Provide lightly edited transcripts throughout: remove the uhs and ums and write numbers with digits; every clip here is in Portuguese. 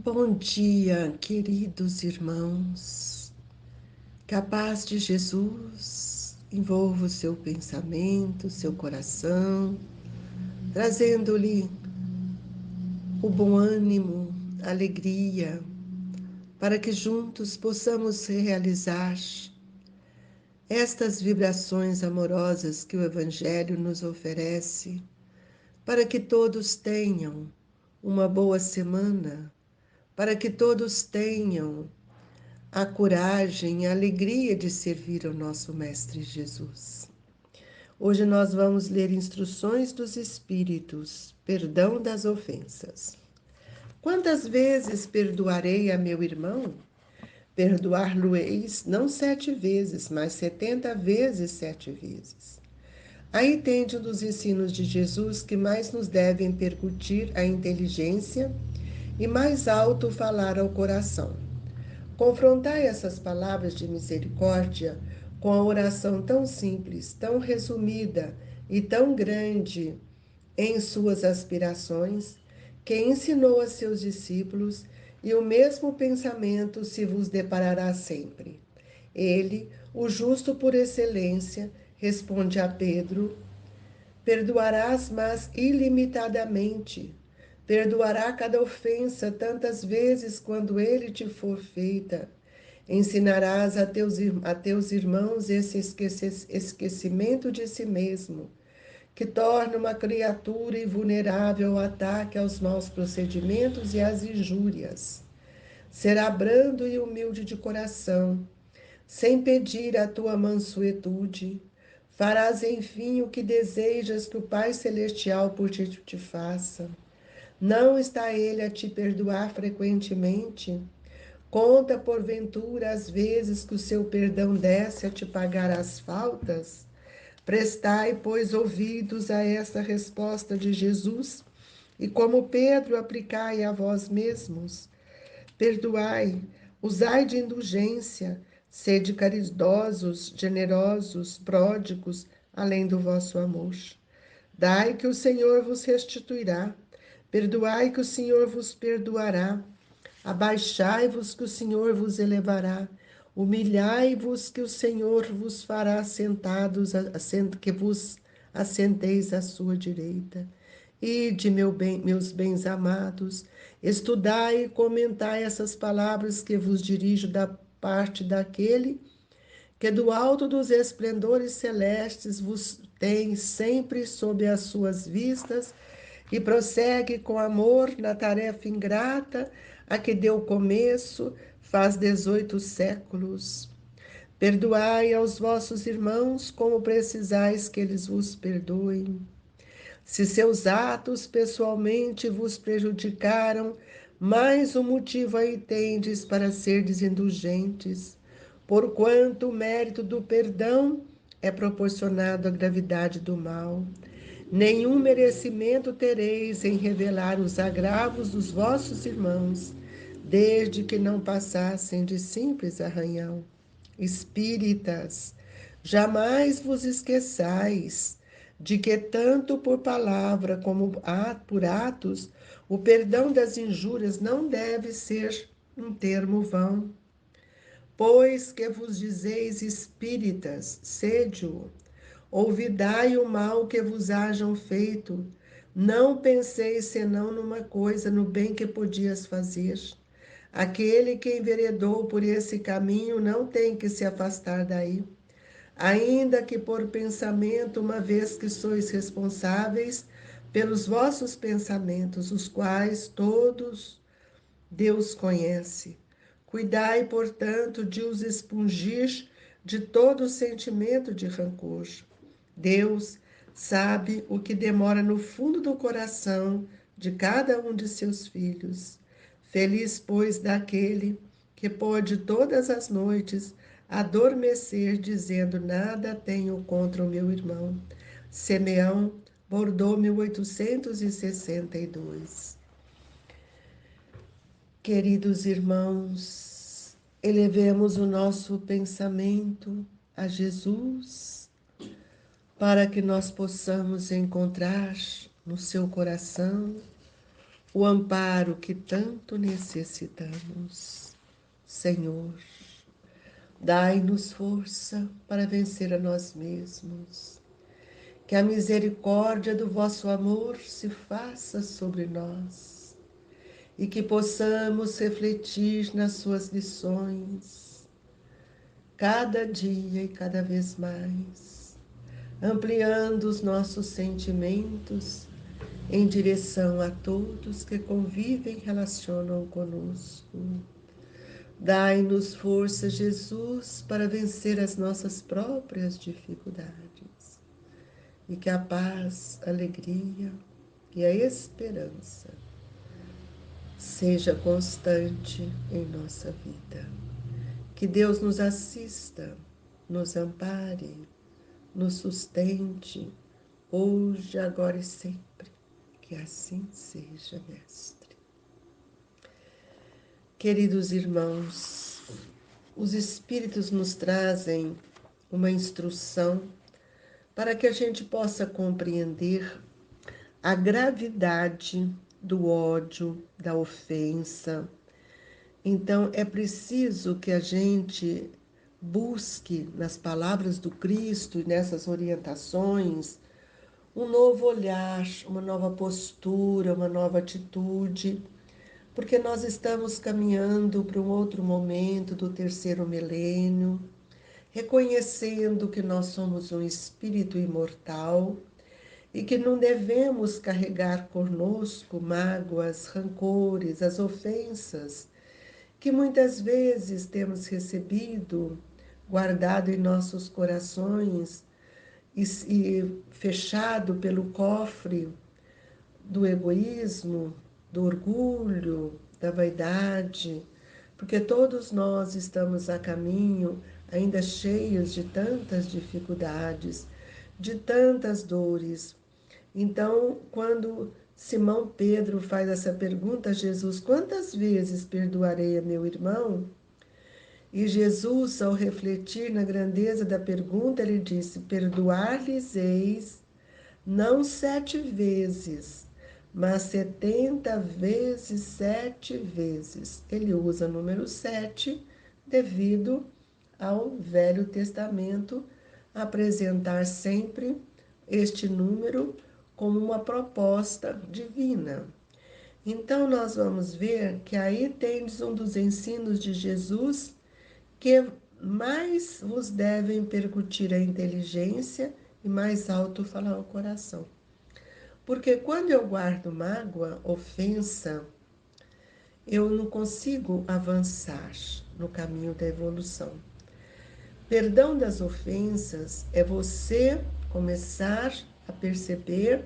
Bom dia, queridos irmãos. Que a paz de Jesus envolva o seu pensamento, o seu coração, trazendo-lhe o bom ânimo, a alegria, para que juntos possamos realizar estas vibrações amorosas que o Evangelho nos oferece, para que todos tenham uma boa semana, para que todos tenham a coragem, a alegria de servir ao nosso Mestre Jesus. Hoje nós vamos ler Instruções dos Espíritos, Perdão das Ofensas. Quantas vezes perdoarei a meu irmão? Perdoar-lo-eis não 7 vezes, mas 70 vezes 7 vezes. Aí tende um dos ensinos de Jesus que mais nos devem percutir a inteligência e mais alto falar ao coração. Confrontai essas palavras de misericórdia com a oração tão simples, tão resumida e tão grande em suas aspirações, que ensinou a seus discípulos, e o mesmo pensamento se vos deparará sempre. Ele, o justo por excelência, responde a Pedro: perdoarás, mas ilimitadamente. Perdoará cada ofensa tantas vezes quando ele te for feita. Ensinarás a teus irmãos esse esquecimento de si mesmo, que torna uma criatura invulnerável ao ataque aos maus procedimentos e às injúrias. Será brando e humilde de coração, sem pedir a tua mansuetude. Farás, enfim, o que desejas que o Pai Celestial por ti te faça. Não está ele a te perdoar frequentemente? Conta, porventura, as vezes que o seu perdão desce a te pagar as faltas? Prestai, pois, ouvidos a esta resposta de Jesus, e como Pedro, aplicai a vós mesmos. Perdoai, usai de indulgência, sede caridosos, generosos, pródigos, além do vosso amor. Dai que o Senhor vos restituirá, perdoai que o Senhor vos perdoará, abaixai-vos que o Senhor vos elevará, humilhai-vos que o Senhor vos fará sentados, que vos assenteis à sua direita. Ide, meus bens amados, estudai e comentai essas palavras que vos dirijo da parte daquele que do alto dos esplendores celestes vos tem sempre sob as suas vistas e prossegue com amor na tarefa ingrata a que deu começo faz 18 séculos. Perdoai aos vossos irmãos como precisais que eles vos perdoem. Se seus atos pessoalmente vos prejudicaram, mais um motivo aí tendes para serdes indulgentes, porquanto o mérito do perdão é proporcionado à gravidade do mal. Nenhum merecimento tereis em revelar os agravos dos vossos irmãos, desde que não passassem de simples arranhão. Espíritas, jamais vos esqueçais de que, tanto por palavra como por atos, o perdão das injúrias não deve ser um termo vão. Pois que vos dizeis espíritas, sede-o, ouvidai o mal que vos hajam feito, não penseis senão numa coisa, no bem que podias fazer. Aquele que enveredou por esse caminho não tem que se afastar daí. Ainda que por pensamento, uma vez que sois responsáveis pelos vossos pensamentos, os quais todos Deus conhece. Cuidai, portanto, de os expungir de todo sentimento de rancor. Deus sabe o que demora no fundo do coração de cada um de seus filhos. Feliz, pois, daquele que pode todas as noites adormecer dizendo: nada tenho contra o meu irmão. Simeão, Bordeaux, 1862. Queridos irmãos, elevemos o nosso pensamento a Jesus, para que nós possamos encontrar no seu coração o amparo que tanto necessitamos. Senhor, dai-nos força para vencer a nós mesmos. Que a misericórdia do vosso amor se faça sobre nós e que possamos refletir nas suas lições cada dia e cada vez mais, ampliando os nossos sentimentos em direção a todos que convivem e relacionam conosco. Dai-nos força, Jesus, para vencer as nossas próprias dificuldades e que a paz, a alegria e a esperança seja constante em nossa vida. Que Deus nos assista, nos ampare, nos sustente, hoje, agora e sempre. Que assim seja, Mestre. Queridos irmãos, os Espíritos nos trazem uma instrução para que a gente possa compreender a gravidade do ódio, da ofensa. Então, é preciso que a gente busque nas palavras do Cristo e nessas orientações um novo olhar, uma nova postura, uma nova atitude, porque nós estamos caminhando para um outro momento do terceiro milênio, reconhecendo que nós somos um espírito imortal e que não devemos carregar conosco mágoas, rancores, as ofensas que muitas vezes temos recebido, guardado em nossos corações e fechado pelo cofre do egoísmo, do orgulho, da vaidade, porque todos nós estamos a caminho ainda cheios de tantas dificuldades, de tantas dores. Então, quando Simão Pedro faz essa pergunta a Jesus: quantas vezes perdoarei a meu irmão? E Jesus, ao refletir na grandeza da pergunta, ele disse: perdoar-lhes-eis não 7 vezes, mas 70 vezes 7 vezes. Ele usa o número 7 devido ao Velho Testamento apresentar sempre este número como uma proposta divina. Então, nós vamos ver que aí tens um dos ensinos de Jesus que mais vos devem percutir a inteligência e mais alto falar o coração. Porque quando eu guardo mágoa, ofensa, eu não consigo avançar no caminho da evolução. Perdão das ofensas é você começar a perceber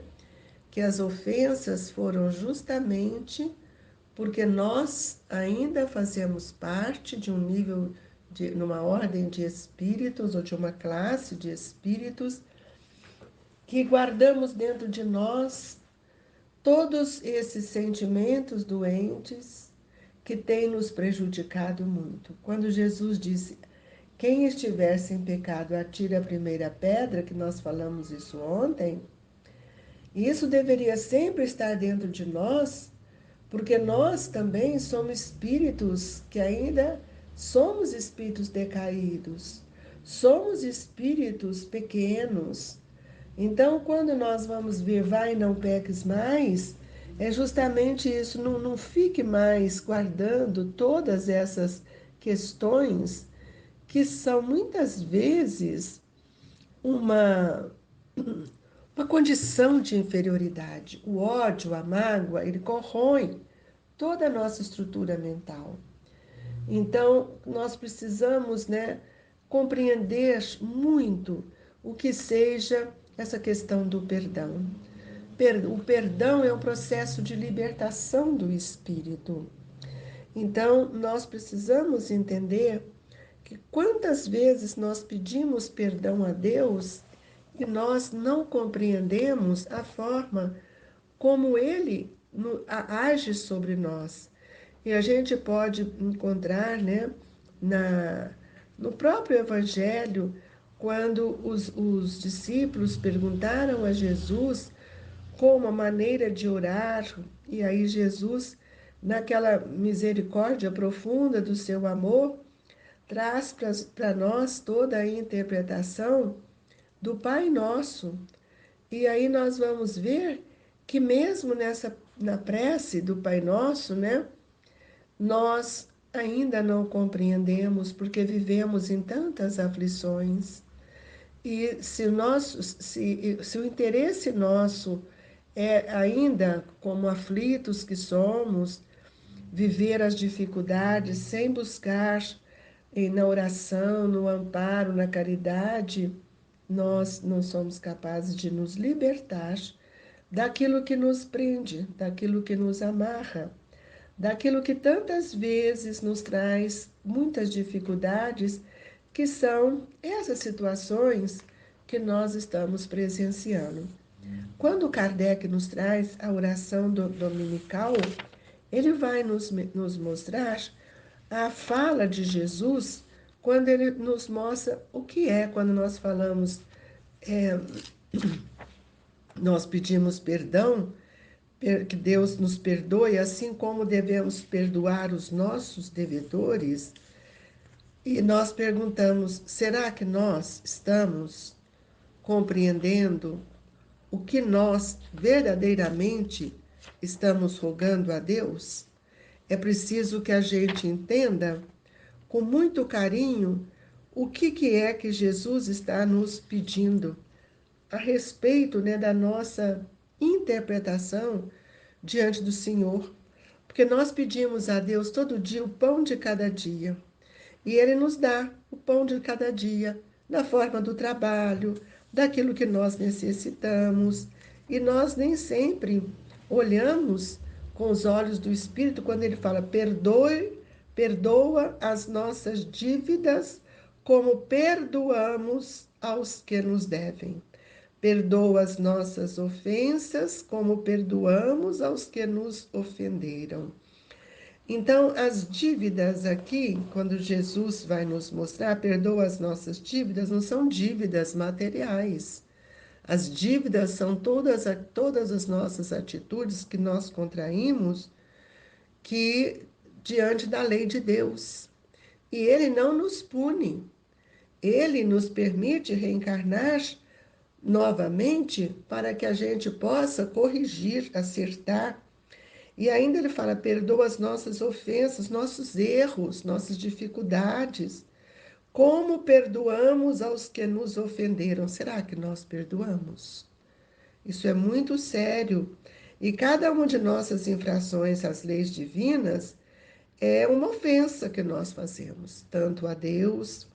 que as ofensas foram justamente porque nós ainda fazemos parte de um nível, numa ordem de espíritos ou de uma classe de espíritos que guardamos dentro de nós todos esses sentimentos doentes que têm nos prejudicado muito. Quando Jesus disse: quem estiver sem pecado, atire a primeira pedra, que nós falamos isso ontem, isso deveria sempre estar dentro de nós, porque nós também somos espíritos que ainda somos espíritos decaídos, somos espíritos pequenos. Então, quando nós vamos ver, vai e não peques mais, é justamente isso, não fique mais guardando todas essas questões que são muitas vezes uma, uma condição de inferioridade. O ódio, a mágoa, ele corrói toda a nossa estrutura mental. Então, nós precisamos, compreender muito o que seja essa questão do perdão. O perdão é um processo de libertação do espírito. Então, nós precisamos entender que quantas vezes nós pedimos perdão a Deus e nós não compreendemos a forma como Ele age sobre nós. E a gente pode encontrar, no próprio Evangelho, quando os discípulos perguntaram a Jesus como a maneira de orar, e aí Jesus, naquela misericórdia profunda do seu amor, traz para nós toda a interpretação do Pai Nosso. E aí nós vamos ver que mesmo na prece do Pai Nosso, né, nós ainda não compreendemos porque vivemos em tantas aflições. E se o interesse nosso é ainda, como aflitos que somos, viver as dificuldades sem buscar na oração, no amparo, na caridade, nós não somos capazes de nos libertar daquilo que nos prende, daquilo que nos amarra, daquilo que tantas vezes nos traz muitas dificuldades, que são essas situações que nós estamos presenciando. Quando Kardec nos traz a oração dominical, ele vai nos mostrar a fala de Jesus quando ele nos mostra o que é quando nós falamos, nós pedimos perdão, que Deus nos perdoe, assim como devemos perdoar os nossos devedores. E nós perguntamos: será que nós estamos compreendendo o que nós verdadeiramente estamos rogando a Deus? É preciso que a gente entenda com muito carinho o que é que Jesus está nos pedindo a respeito, né, da nossa interpretação diante do Senhor. Porque nós pedimos a Deus todo dia o pão de cada dia. E Ele nos dá o pão de cada dia, na forma do trabalho, daquilo que nós necessitamos. E nós nem sempre olhamos com os olhos do Espírito quando Ele fala: perdoe, perdoa as nossas dívidas, como perdoamos aos que nos devem. Perdoa as nossas ofensas, como perdoamos aos que nos ofenderam. Então, as dívidas aqui, quando Jesus vai nos mostrar, perdoa as nossas dívidas, não são dívidas materiais. As dívidas são todas as nossas atitudes que nós contraímos que diante da lei de Deus. E Ele não nos pune. Ele nos permite reencarnar novamente para que a gente possa corrigir, acertar. E ainda ele fala: perdoa as nossas ofensas, nossos erros, nossas dificuldades, como perdoamos aos que nos ofenderam. Será que nós perdoamos? Isso é muito sério. E cada uma de nossas infrações às leis divinas é uma ofensa que nós fazemos, tanto a Deus,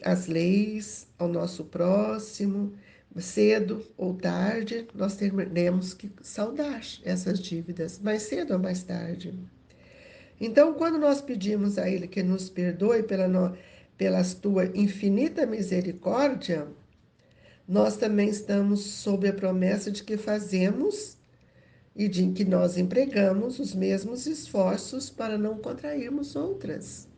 às leis, ao nosso próximo. Cedo ou tarde, nós teremos que saldar essas dívidas, mais cedo ou mais tarde. Então, quando nós pedimos a Ele que nos perdoe pela tua infinita misericórdia, nós também estamos sob a promessa de que fazemos e de que nós empregamos os mesmos esforços para não contrairmos outras.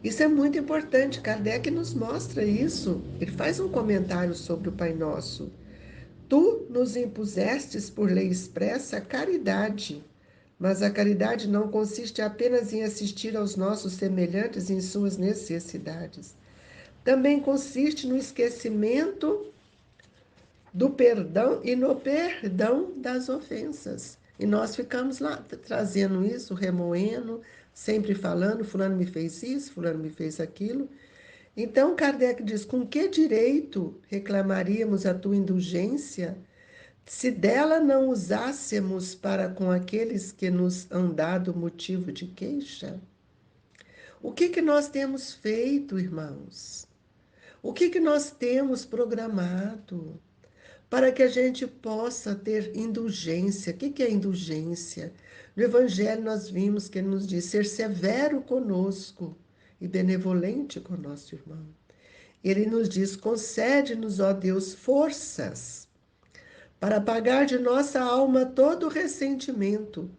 Isso é muito importante. Kardec nos mostra isso. Ele faz um comentário sobre o Pai Nosso. Tu nos impusestes por lei expressa a caridade, mas a caridade não consiste apenas em assistir aos nossos semelhantes em suas necessidades. Também consiste no esquecimento do perdão e no perdão das ofensas. E nós ficamos lá trazendo isso, remoendo, sempre falando: fulano me fez isso, fulano me fez aquilo. Então Kardec diz: com que direito reclamaríamos a tua indulgência se dela não usássemos para com aqueles que nos han dado motivo de queixa? O que nós temos feito, irmãos? O que nós temos programado para que a gente possa ter indulgência? O que é indulgência? No Evangelho nós vimos que ele nos diz ser severo conosco e benevolente com nosso irmão. Ele nos diz: concede-nos, ó Deus, forças para apagar de nossa alma todo ressentimento,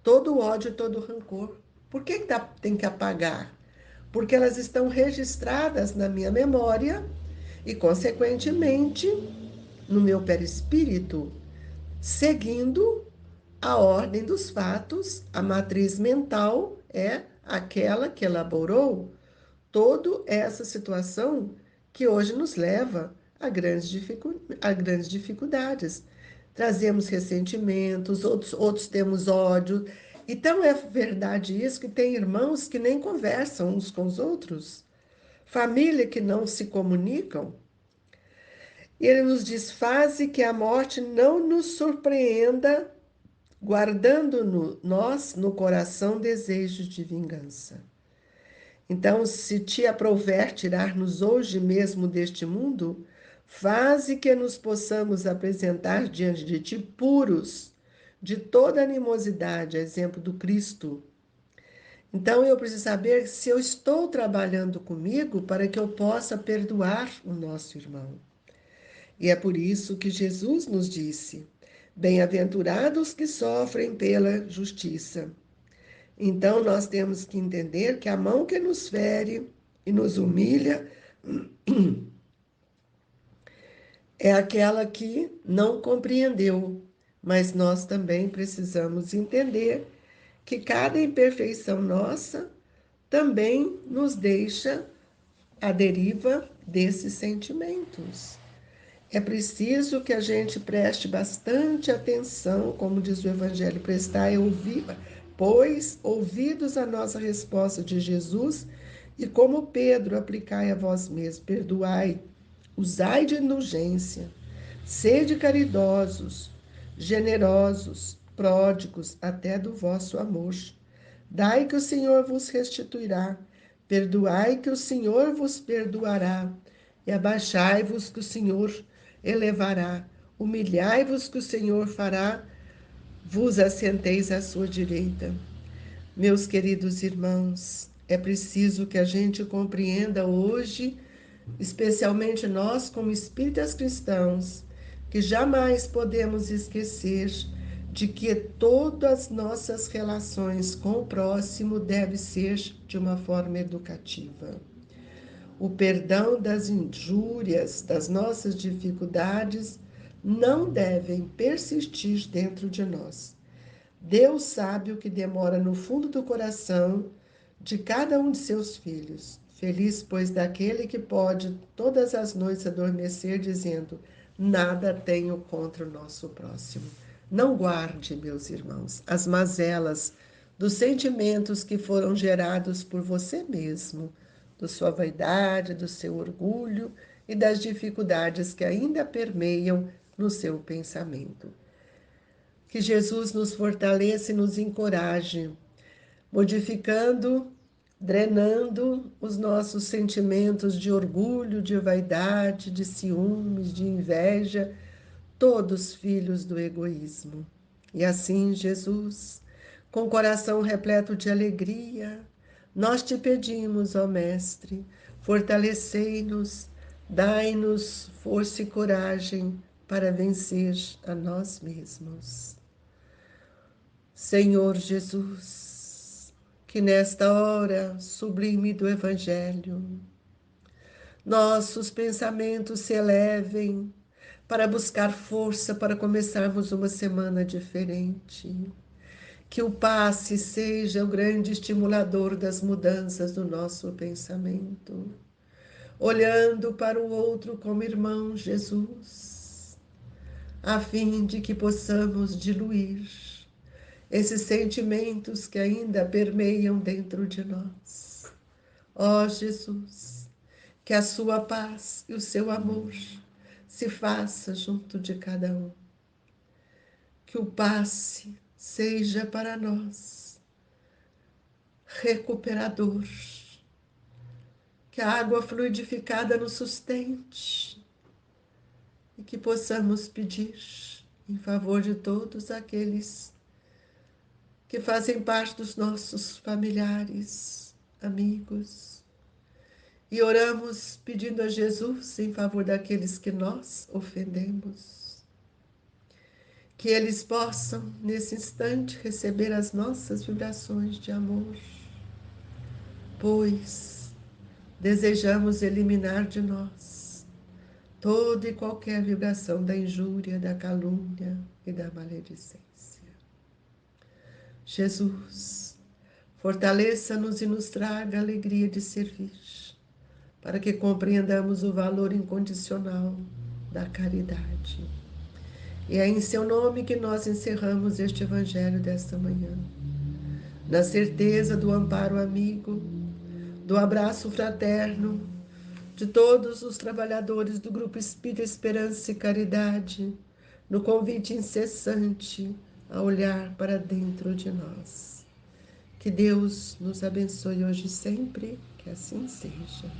todo ódio, todo rancor. Por que tem que apagar? Porque elas estão registradas na minha memória e, consequentemente, no meu perispírito, seguindo a ordem dos fatos. A matriz mental é aquela que elaborou toda essa situação que hoje nos leva a grandes dificuldades. Trazemos ressentimentos, outros temos ódio. Então é verdade isso que tem irmãos que nem conversam uns com os outros, família que não se comunicam. E ele nos diz: faze que a morte não nos surpreenda, guardando nós no coração desejos de vingança. Então, se te aprouver tirar-nos hoje mesmo deste mundo, faze que nos possamos apresentar diante de ti puros de toda animosidade, a exemplo do Cristo. Então, eu preciso saber se eu estou trabalhando comigo para que eu possa perdoar o nosso irmão. E é por isso que Jesus nos disse: bem-aventurados que sofrem pela justiça. Então, nós temos que entender que a mão que nos fere e nos humilha é aquela que não compreendeu, mas nós também precisamos entender que cada imperfeição nossa também nos deixa à deriva desses sentimentos. É preciso que a gente preste bastante atenção, como diz o Evangelho, prestar e ouvir, pois ouvidos a nossa resposta de Jesus, e como Pedro, aplicai a vós mesmos, perdoai, usai de indulgência, sede caridosos, generosos, pródigos até do vosso amor. Dai que o Senhor vos restituirá, perdoai que o Senhor vos perdoará, e abaixai-vos que o Senhor elevará, humilhai-vos que o Senhor fará, vos assenteis à sua direita. Meus queridos irmãos, é preciso que a gente compreenda hoje, especialmente nós como espíritas cristãos, que jamais podemos esquecer de que todas as nossas relações com o próximo devem ser de uma forma educativa. O perdão das injúrias, das nossas dificuldades, não devem persistir dentro de nós. Deus sabe o que demora no fundo do coração de cada um de seus filhos. Feliz, pois, daquele que pode todas as noites adormecer, dizendo: nada tenho contra o nosso próximo. Não guarde, meus irmãos, as mazelas dos sentimentos que foram gerados por você mesmo, da sua vaidade, do seu orgulho e das dificuldades que ainda permeiam no seu pensamento. Que Jesus nos fortaleça e nos encoraje, modificando, drenando os nossos sentimentos de orgulho, de vaidade, de ciúmes, de inveja, todos filhos do egoísmo. E assim, Jesus, com o coração repleto de alegria, nós te pedimos, ó Mestre, fortalecei-nos, dai-nos força e coragem para vencer a nós mesmos. Senhor Jesus, que nesta hora sublime do Evangelho, nossos pensamentos se elevem para buscar força para começarmos uma semana diferente. Que o passe seja o grande estimulador das mudanças do nosso pensamento, olhando para o outro como irmão Jesus, a fim de que possamos diluir esses sentimentos que ainda permeiam dentro de nós. Ó Jesus, que a sua paz e o seu amor se faça junto de cada um. Que o passe seja para nós recuperador. Que a água fluidificada nos sustente e que possamos pedir em favor de todos aqueles que fazem parte dos nossos familiares, amigos. E oramos pedindo a Jesus em favor daqueles que nós ofendemos. Que eles possam, nesse instante, receber as nossas vibrações de amor, pois desejamos eliminar de nós toda e qualquer vibração da injúria, da calúnia e da maledicência. Jesus, fortaleça-nos e nos traga a alegria de servir, para que compreendamos o valor incondicional da caridade. E é em seu nome que nós encerramos este Evangelho desta manhã, na certeza do amparo amigo, do abraço fraterno de todos os trabalhadores do Grupo Espírita Esperança e Caridade, no convite incessante a olhar para dentro de nós. Que Deus nos abençoe hoje e sempre, que assim seja.